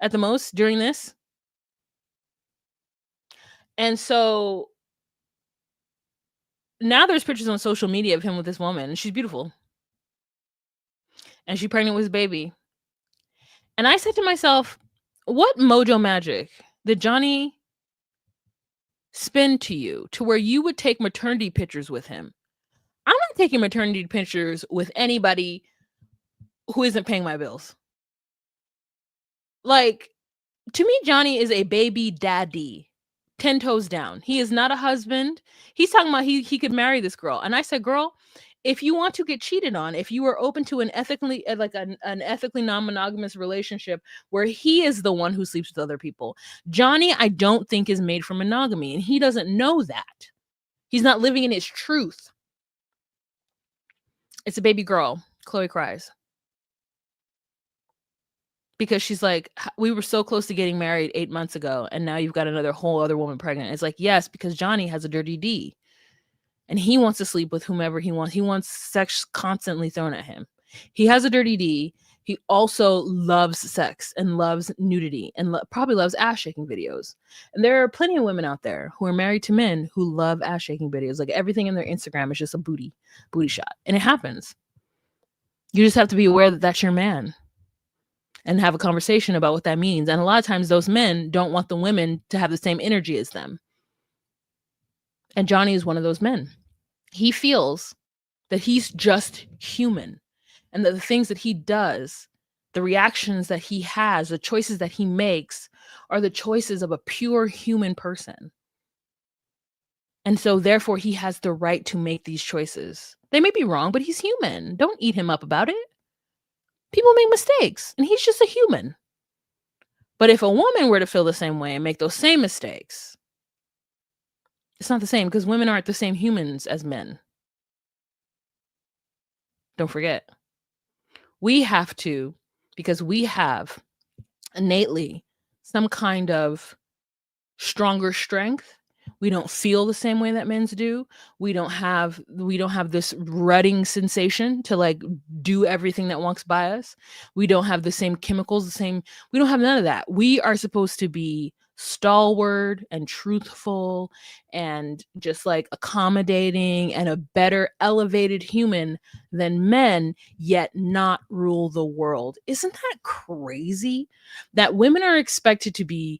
at the most during this. And so now there's pictures on social media of him with this woman, and she's beautiful. And she's pregnant with his baby. And I said to myself, what mojo magic did Johnny spin to you to where you would take maternity pictures with him? I'm not taking maternity pictures with anybody who isn't paying my bills. Like, to me, Johnny is a baby daddy, 10 toes down. He is not a husband. He's talking about he could marry this girl. And I said, girl, if you want to get cheated on, if you are open to an ethically an ethically non-monogamous relationship where he is the one who sleeps with other people, Johnny, I don't think is made for monogamy, and he doesn't know that. He's not living in his truth. It's a baby girl. Chloe cries because she's like, we were so close to getting married 8 months ago, and now you've got another whole other woman pregnant. It's like, yes, because Johnny has a dirty D. And he wants to sleep with whomever he wants. He wants sex constantly thrown at him. He has a dirty D. He also loves sex and loves nudity and probably loves ass shaking videos. And there are plenty of women out there who are married to men who love ass shaking videos. Like everything in their Instagram is just a booty shot. And it happens. You just have to be aware that that's your man and have a conversation about what that means. And a lot of times those men don't want the women to have the same energy as them. And Johnny is one of those men. He feels that he's just human and that the things that he does, the reactions that he has, the choices that he makes are the choices of a pure human person. And so therefore he has the right to make these choices. They may be wrong, but he's human. Don't eat him up about it. People make mistakes and he's just a human. But if a woman were to feel the same way and make those same mistakes, it's not the same because women aren't the same humans as men. Don't forget. We have to, because we have innately some kind of stronger strength. We don't feel the same way that men's do. We don't have this rutting sensation to like do everything that walks by us. We don't have the same chemicals, we don't have none of that. We are supposed to be stalwart and truthful and just like accommodating and a better elevated human than men, yet not rule the world. Isn't that crazy that women are expected to be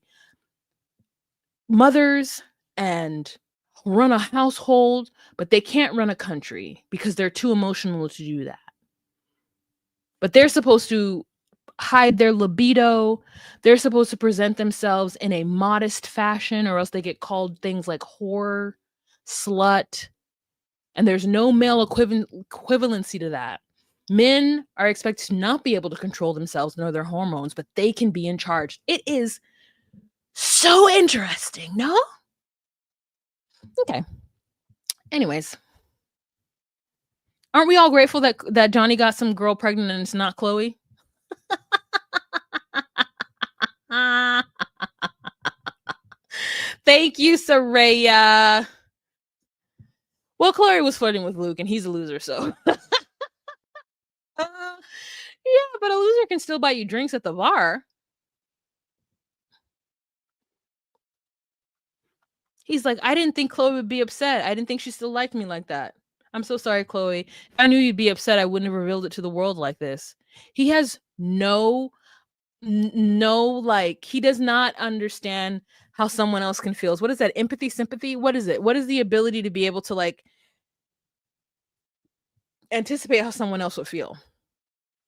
mothers and run a household, but they can't run a country because they're too emotional to do that? But they're supposed to hide their libido. They're supposed to present themselves in a modest fashion, or else they get called things like whore, slut, and there's no male equivalency to that. Men are expected to not be able to control themselves nor their hormones, but they can be in charge. It is so interesting, no? Okay. Anyways, aren't we all grateful that Johnny got some girl pregnant and it's not Chloe? Thank you, Saraya. Well, Chloe was flirting with Luke, and he's a loser, so. Yeah, but a loser can still buy you drinks at the bar. He's like, I didn't think Chloe would be upset. I didn't think she still liked me like that. I'm so sorry, Chloe. If I knew you'd be upset, I wouldn't have revealed it to the world like this. He has no, like, he does not understand how someone else can feel. What is that? Empathy, sympathy? What is it? What is the ability to be able to, like, anticipate how someone else would feel?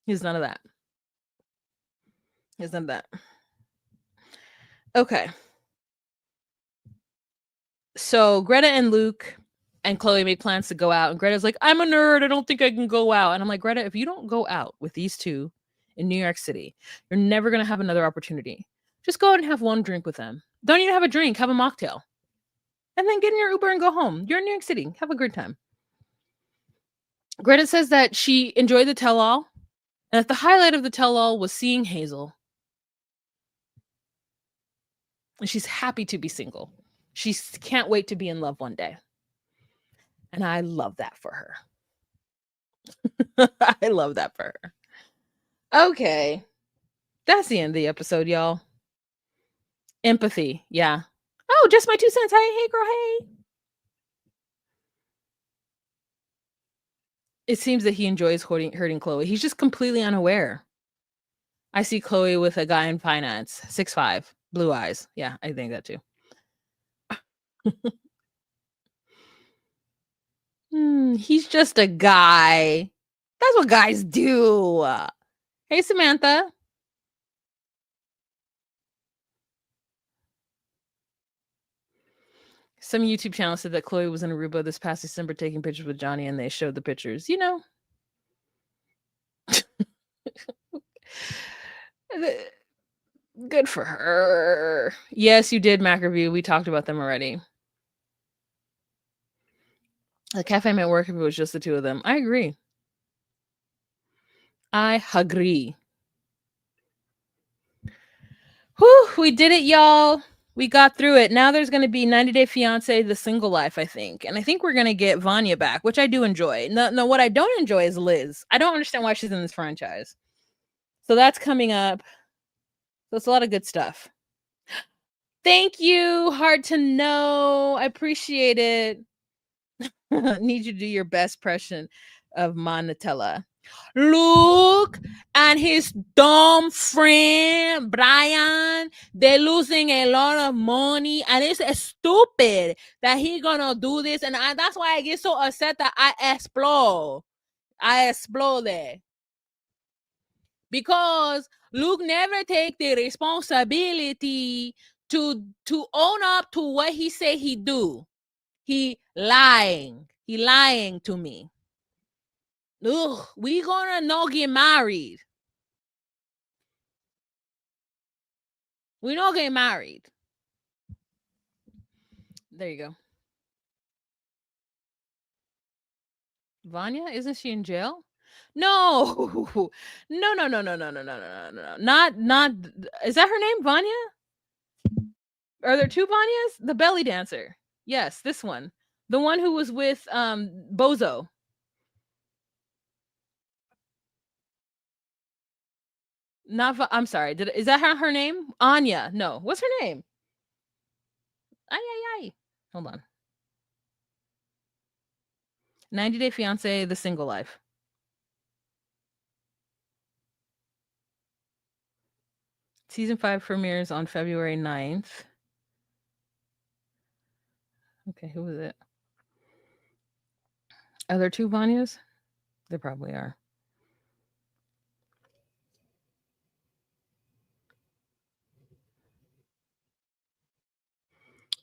He has none of that. He has none of that. Okay. So Greta and Luke and Chloe make plans to go out, and Greta's like, I'm a nerd, I don't think I can go out. And I'm like, Greta, if you don't go out with these two in New York City, you're never going to have another opportunity. Just go out and have one drink with them. Don't even have a drink, have a mocktail. And then get in your Uber and go home. You're in New York City. Have a great time. Greta says that she enjoyed the tell-all, and that the highlight of the tell-all was seeing Hazel. And she's happy to be single. She can't wait to be in love one day. And I love that for her. I love that for her. Okay. That's the end of the episode, y'all. Empathy. Yeah. Oh, just my 2 cents. Hey, girl. Hey. It seems that he enjoys hurting Chloe. He's just completely unaware. I see Chloe with a guy in finance, 6'5", blue eyes. Yeah, I think that too. He's just a guy. That's what guys do. Hey, Samantha. Some YouTube channel said that Chloe was in Aruba this past December taking pictures with Johnny, and they showed the pictures. You know. Good for her. Yes, you did, Mac Review. We talked about them already. The cafe might work if it was just the two of them. I agree. I agree. Whew, we did it, y'all. We got through it. Now there's going to be 90 Day Fiance, The Single Life, I think. And I think we're going to get Vanya back, which I do enjoy. No, what I don't enjoy is Liz. I don't understand why she's in this franchise. So that's coming up. So it's a lot of good stuff. Thank you. Hard to know. I appreciate it. Need you to do your best impression of Monatella. Luke and his dumb friend Brian, they're losing a lot of money, and it's stupid that he gonna do this, and that's why I get so upset that I explode. Because Luke never take the responsibility to own up to what he say he do. He lying to me. Ugh, we gonna not get married. We not get married. There you go. Vanya, isn't she in jail? No. No. Not. Is that her name, Vanya? Are there two Vanyas? The belly dancer. Yes, this one. The one who was with Bozo. I'm sorry. Is that her name? Anya. No. What's her name? Ay. Hold on. 90 Day Fiance, The Single Life. Season 5 premieres on February 9th. Okay, who is it? Are there two Vanyas? There probably are.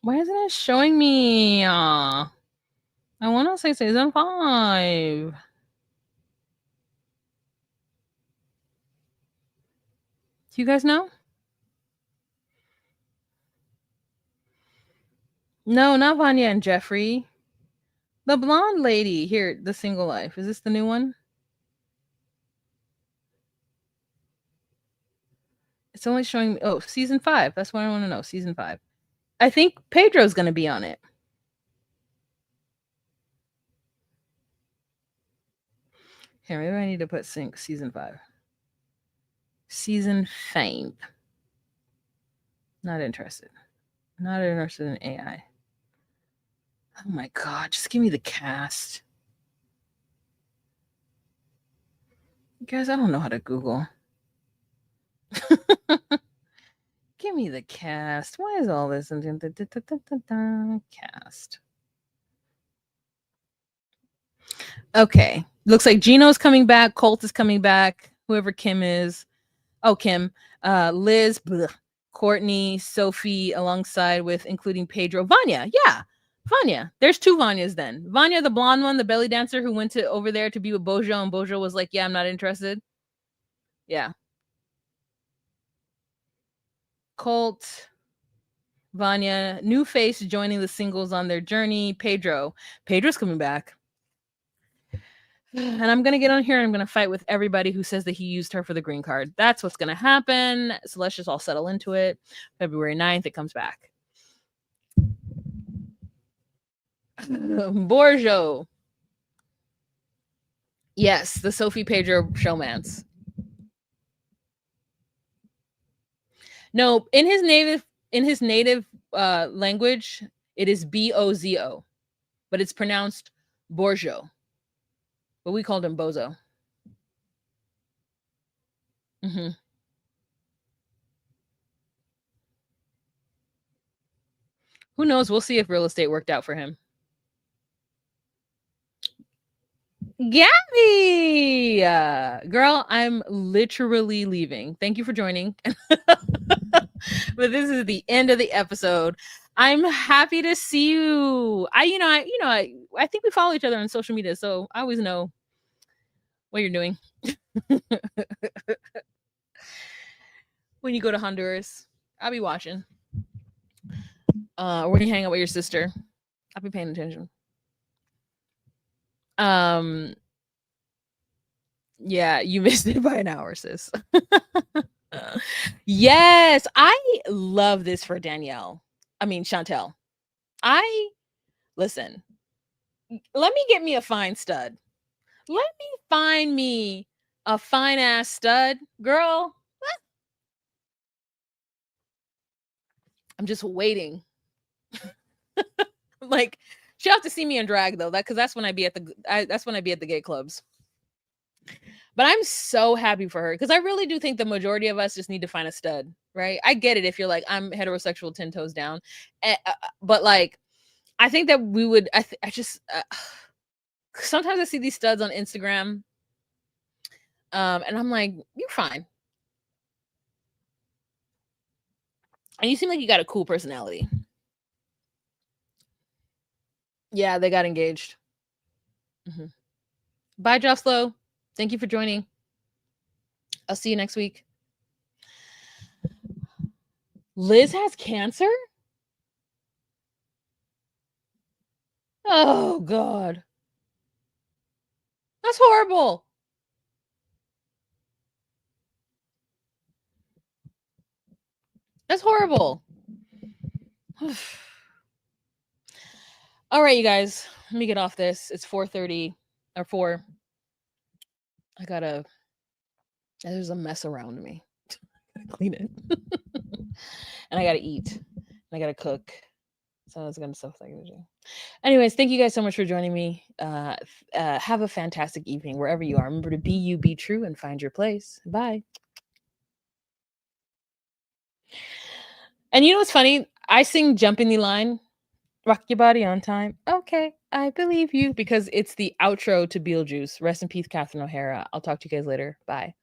Why isn't it showing me? I want to say season 5. Do you guys know? No, not Vanya and Jeffrey. The blonde lady here, The Single Life. Is this the new one? It's only showing me. Oh, season 5. That's what I want to know. Season 5. I think Pedro's going to be on it. Here, maybe I need to put sync season 5. Season 5. Not interested. Not interested in AI. Oh my God, just give me the cast. Guys, I don't know how to Google. Give me the cast. Why is all this? Cast. Okay. Looks like Gino's coming back. Colt is coming back. Whoever Kim is. Oh, Kim. Liz. Blech. Courtney. Sophie. Alongside with including Pedro. Vanya. Yeah. Vanya. There's two Vanyas then. Vanya, the blonde one, the belly dancer who went over there to be with Bojo, and Bojo was like, yeah, I'm not interested. Yeah. Colt, Vanya, new face joining the singles on their journey. Pedro's coming back. And I'm going to get on here and I'm going to fight with everybody who says that he used her for the green card. That's what's going to happen. So let's just all settle into it. February 9th, it comes back. Borjo. Yes, the Sophie Pedro showmance. No, in his native language, it is Bozo, but it's pronounced Borjo. But we called him Bozo. Hmm. Who knows? We'll see if real estate worked out for him. Gabby, girl, I'm literally leaving. Thank you for joining. But this is the end of the episode. I'm happy to see you. I think we follow each other on social media, so I always know what you're doing when you go to Honduras. I'll be watching. Or when you hang out with your sister, I'll be paying attention. Um, yeah, you missed it by an hour, sis. Yes, I love this for Danielle. I mean, Chantel. I listen. Let me get me a fine stud. Let me find me a fine ass stud, girl. I'm just waiting. Like, she'll have to see me in drag though, because that's when I be at the gay clubs. But I'm so happy for her because I really do think the majority of us just need to find a stud, right? I get it if you're like, I'm heterosexual 10 toes down. But like, I think that we would, I just, sometimes I see these studs on Instagram, and I'm like, you're fine. And you seem like you got a cool personality. Yeah, they got engaged. Mhm. Bye, Joslo. Thank you for joining. I'll see you next week. Liz has cancer? Oh, God. That's horrible. That's horrible. All right, you guys. Let me get off this. It's 4:30 or 4. I gotta. There's a mess around me. I gotta clean it. And I gotta eat. And I gotta cook. So that's gonna stuff I gotta do. Anyways, thank you guys so much for joining me. Have a fantastic evening wherever you are. Remember to be you, be true, and find your place. Bye. And you know what's funny? I sing Jumping the Line, Rock Your Body on Time. Okay, I believe you because it's the outro to Beetlejuice. Rest in peace, Catherine O'Hara. I'll talk to you guys later. Bye.